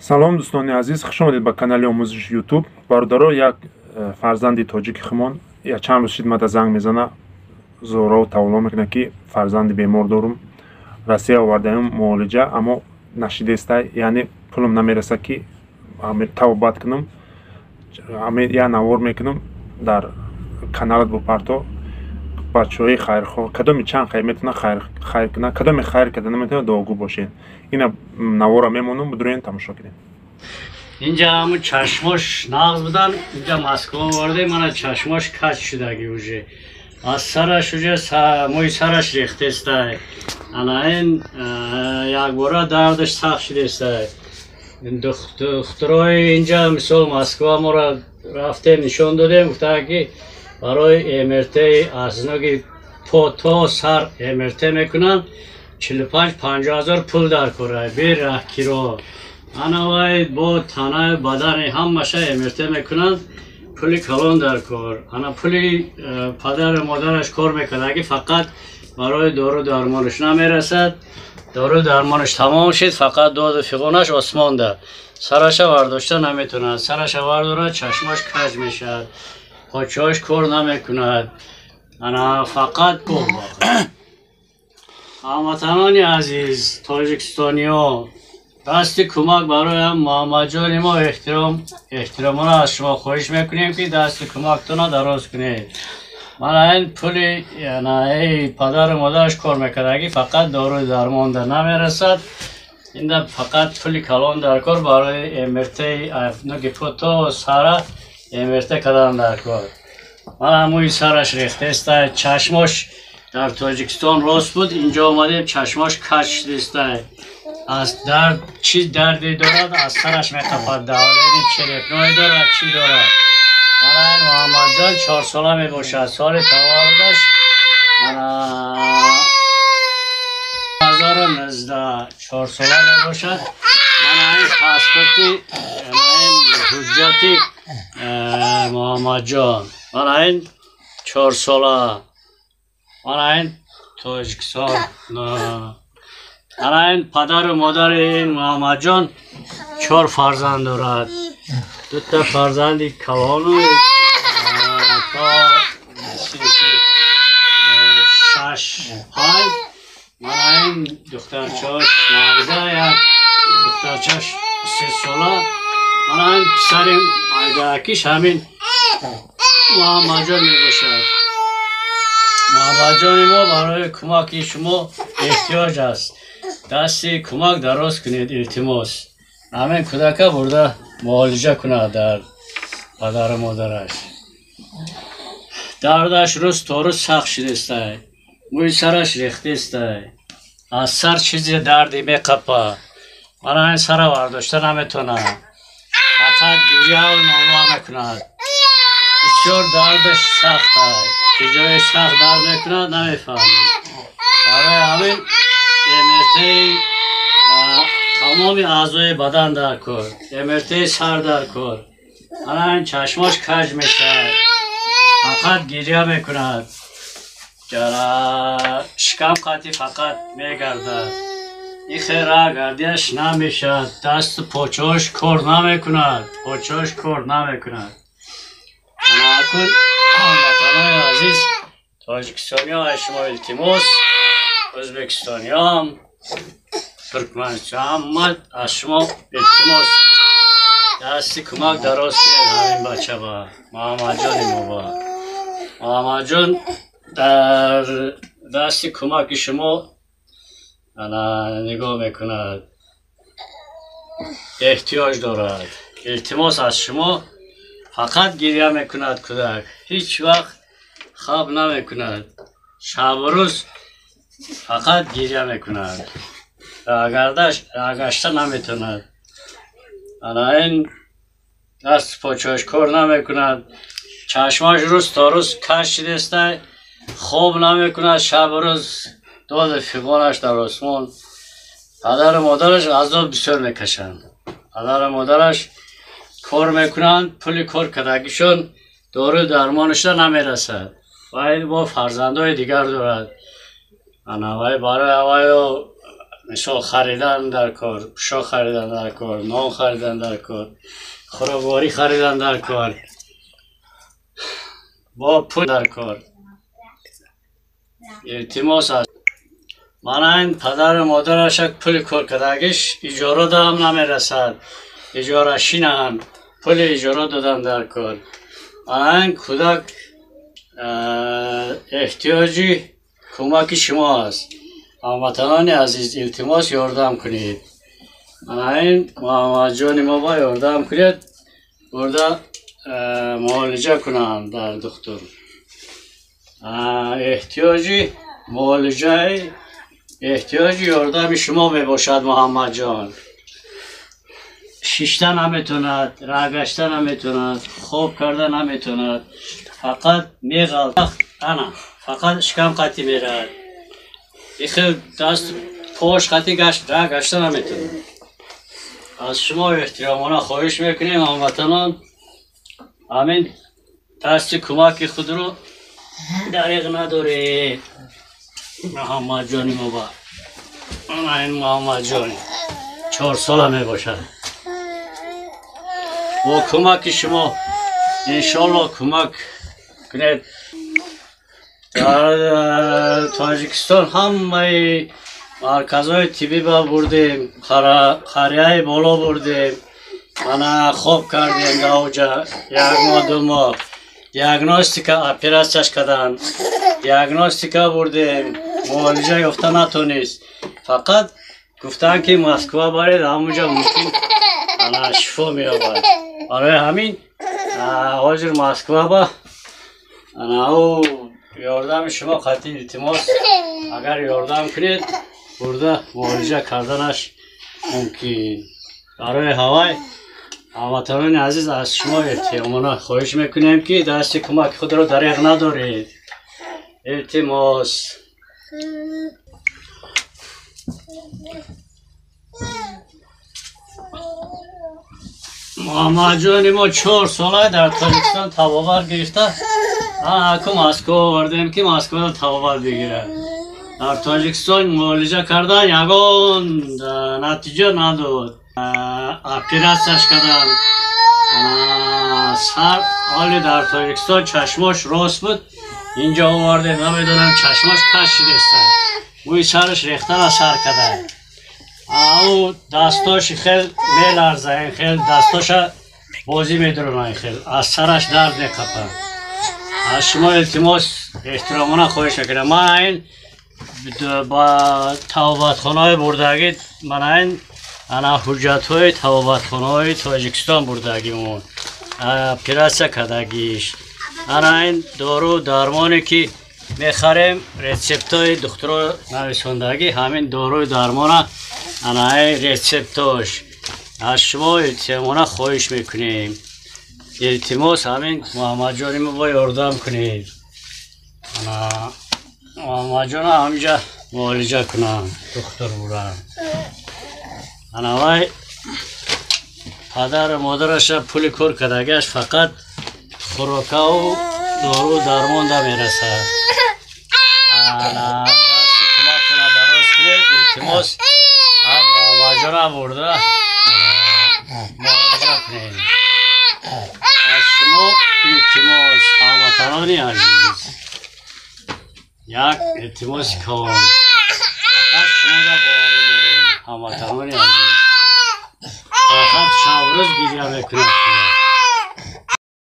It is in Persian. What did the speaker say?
салом дӯстони азиз, хуш омадед ба канали омӯзиши ютуб. бародаро, як фарзанди тоҷики химон чанд рӯз хидмата занг мезана, зӯрову тавло мекунад ки фарзанди бемор дорум, Россия овардаем муолиҷа, аммо нашидестай, яъне пулам намереса ки тавбат кунам, я навор мекунам дар каналат бупарто бачаҳои хайрхоҳ, кадоми чанд хайр метавонад хайр кунад, кадоми хайр карда наметавонад дуогӯ бошед. Ина навора мемонам, бидурен тамошо кунед. اینجا همون چشماش نقض بودن، اینجا مسکو وارده من چشماش کج شدگی اوجه از سرش اوجه موی سرش ریخته استه انا این یک باره دردش سخت شده استه. دخترای اینجا مثال مسکو ما را رفته نشان دادیم، گفته که برای امرته از نوعی پا تا سر امرته میکنن 45-50 هزار پول در کاره بیر کیلو. انا وای با تنه بدن همشه امرته میکنند، پولی کلان در کار. انا پولی پدر مادرش کار میکنه، اگه فقط برای دارو درمانش نمیرسد، دارو درمانش تمام شد، فقط داد فیقانش آسمان ده، سرش ورداشته نمیتونه، سرش ورداره چشماش کج میشد، پاچهاش کار نمیکند. انا فقط گل باقی. هموطنان عزیز تاجیکستانی ها، دستی کمک برای محمد جان ما احترامانه از شما خواهش میکنیم که دستی کمکتون دراز کنید. من این پولی یعنی پدر مادرش کار میکرد، اگه فقط دارو درمان در نمیرسد، این فقط پولی کلان در کار برای امرته نوگی پوتا و سره امرته کردن در کار. من هموی سرش ریخته است، چشماش در تاجیکستان راست بود، اینجا آمدیم چشماش کج شده است. از درد چی دردی دارد، از سرش میتپد، دورانی چریکنایی دارد، چی دارد. من محمد جان 4 ساله میباشد، سال تولدش 2019 4 ساله میباشد. من این پاسپورتی این حجتی محمد جان، من این 4 ساله، من این تاجیکستان. این پدر و مادر این محمد جان 4 فرزند دارد، 2 تا فرزندی کلانو تا 6 5. من این دخترچاش نویده، یک دخترچاش 3 ساله. من این پسرم ایداکیش همین محمد جان میباشد. محمد جان ما برای کمک شما احتیاج است، دستی کمک دراز کنید التماس. همین کودک برده معالجه کنه در پدر مادرش، دردش روز تا روز سخت شده است، موی سرش ریخته است، از سر چیزی دردی میقپه. من این سر ورداشته نمیتونه، فقط گریه و ناله میکند، بسیار دردش سخت است، کجای سخت درد میکند نمیفهمید. برای همین امرته تمام اعضای بدن در کار، امرته سر در کار. الان چشماش کج میشه، فقط گریه میکند، شکم قطعی فقط میگرده، این خیره گردیش نمیشه، دست پاچهاش کار نمیکند، پاچهاش کار نمیکند. انا اکن هموطنان عزیز تاجیکستانی ها شما التماس، ازبکستانی هم، ترکمنستان هم از شما التماس دستی کمک دراز کنید همین بچه با محمد جان ما. با محمد جان در دستی کمک شما نگاه میکند، احتیاج دارد. التماس از شما، فقط گریه میکند کودک، هیچ وقت خواب نمیکند، شب و روز فقط گریه میکند، گشته نمیتوند. این دست پاچهاش کار نمیکند، چشماش روز تا روز کج شده است، خواب نمیکند، شب و روز داد فیقانش در آسمان. پدر و مادرش عذاب بسیار میکشند، پدر و مادرش کار میکنند، پول کار کردگیشون دارو درمانش نمیرسد، باید با فرزندهای دیگر دارد. وای برای مثال خریدن در کار، پوشاک خریدن در کار، نان خریدن در کار، خوراکواری خریدن در کار، با پول در کار. التماس است. من این پدر و مادرش پول کار کردگیش اجاره دادم نمیرسد. اجاره شینم پول اجاره دادم در کار. من این کودک احتیاجی کمک شما است. هموطنان عزیز التماس یاردم کنید. این محمد جان ما با یاردم کنید برده معالجه کنم در دکتر. احتیاجی معالجه احتیاجی یاردم شما می باشد محمد جان. شیشتن نمیتوند، رگشتن نمیتوند، خوب کردن نمیتوند، فقط میغلط. انا فقط شکم قطی میرد. خیلی دست پاش خطی گشتن نمیتونه. از شما احترامانه خواهش میکنیم هموطنان همین دست کمک خود رو دریغ نداره. محمد جانی ما با این محمد جانی 4 سال می باشد. با کمک شما انشالله کمک کنید. در تاجیکستان همه مرکزهای طبی با بردیم، خریه بالا بردیم، من خوب کردیم در اوجا 1 ماه 2 ماه دیاگنوستیکا اپراسیش کردن، دیاگنوستیکا بردیم، معالجه گفته نتونست، فقط گفتن که مسکو برید همونجا ممکن شفا میابد. برای همین حاضر مسکو با او یاردم شما قطعی التماس اگر یاردم کنید برده معالجه کردنش ممکن. برای هوای هموطنان عزیز از شما احترامانه خواهش میکنیم که دست کمک خود را دریغ ندارید. التماس. محمد جان ما 4 ساله در تاجیکستان تبابت گرفته. که مسکو آوردیم که مسکو تبابت بگیره. در تاجیکستان معالجه کردن یگان نتیجه نداد. اپراسیش کردن. سر حالی در تاجیکستان چشماش راست بود. اینجا آورده نمیدونم چشماش کش شده است. موی سرش ریخته را سر کرده. او دستاش خیلی میلرزه، خیلی دستاش بازی میدرونه، خیلی از سرش درد میکپه. از شما التماس احترامانه خواهش میکنم. من این با تبابتخانه های بردگی من این حجت های تبابتخانه های تاجیکستان بردگیمون اپراسیه کردگیش این دارو درمانی که میخریم ریسپت های دکتر نویسندگی همین داروی درمان ریسپتاش از شما التماس خواهش میکنیم. التماس همین محمد جانی ما با یاردم کنید. محمد جان همینجا معالجه کنم دکتر بودم. وای پدر مادرش پول کار کردگیش فقط خوراکه و دارو درمان دا میرسه. دست کمک کنه دراز کنید. التماس محمد جان برده معالجه کنید. از شما التماس هموطنان عزیز یک التماس کن. فقط شما را باوری داریم هموطنان عزیز. فقط شب روز گریه میکنید.